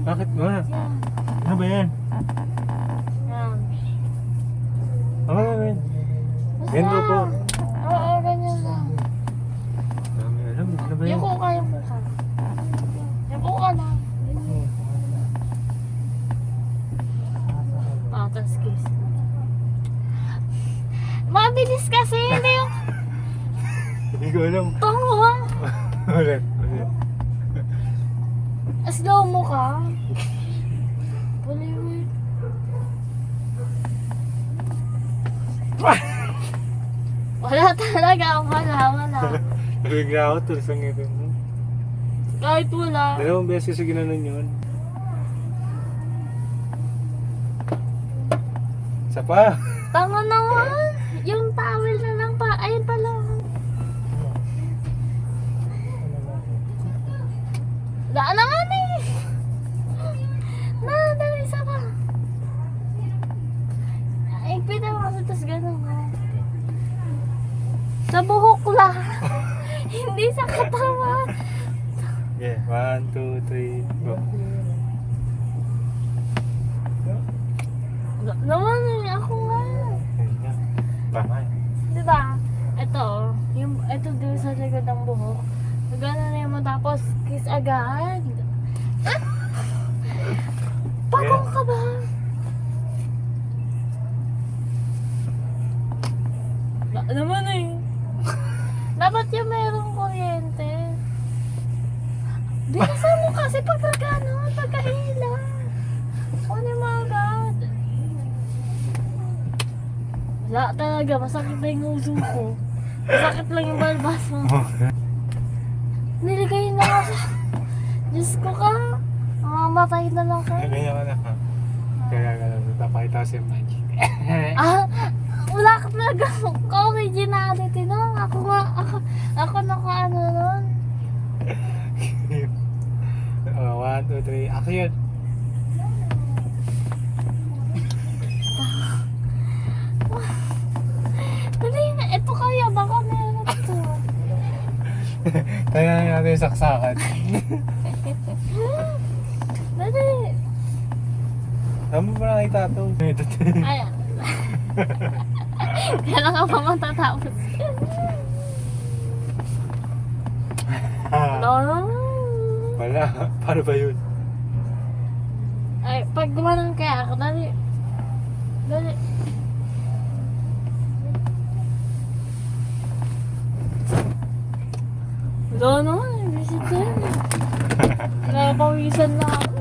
Bakit ba? Ano ba yan? Yan. Ano ba yan? Basta. Ganito po. Oo, ganyan lang. Dami alam. Ano ba yan? Yung kuka, yung kuka. Yung kuka lang. Tapos kiss. Mabilis kasi, hindi yung Hindi ko alam. tungo. Ulit. Ulit. Slow mo ka. Bollywood. Wala talaga, wala. Nabigla ako to sa ngipin mo. Kahit wala. 2 beses sa ginanon yun. Isa pa. Tanga naman. Yung towel na lang pa. Ayun pala. Daan naman eh. Dali isa pa. Ipit ang kasi tas ganun. Sa buhok lang. Hindi sa katawan. Yeah, 1, 2, 3, go. Naman eh. Ako nga. Ayun nga. Tama eh. Diba? Ito din sa likod ng buhok. Gano'n na mo tapos kiss agad. Pagong ka ba? Naman eh. Dapat yung merong kuryente. Bilisan mo kasi pagka gano'n, pagkahila. Ano mo agad? Wala talaga, masakit na yung uso ko. Masakit lang yung balbas mo. Niligay na ako. Diyos ko ka. Mamamatay na lang ka. Ganyan ka na ha. Kaya gano'n. Napakita ko si Magic. Wala ka talaga. Originality nun. Ako naka-ano nun. 1, 2, 3. Ako yun. Dali na. Ito kaya. Baka meron ito. Kaya natin yung saksakan. Dali. Saan mo ba nakita ito? Ayan. Kailan ka pa matatapos? No. Wala. Paano ba yun? Ay, pag gumanon kaya ako, dali. Dali. Wala naman, visit ko yun. Napawisan na ako.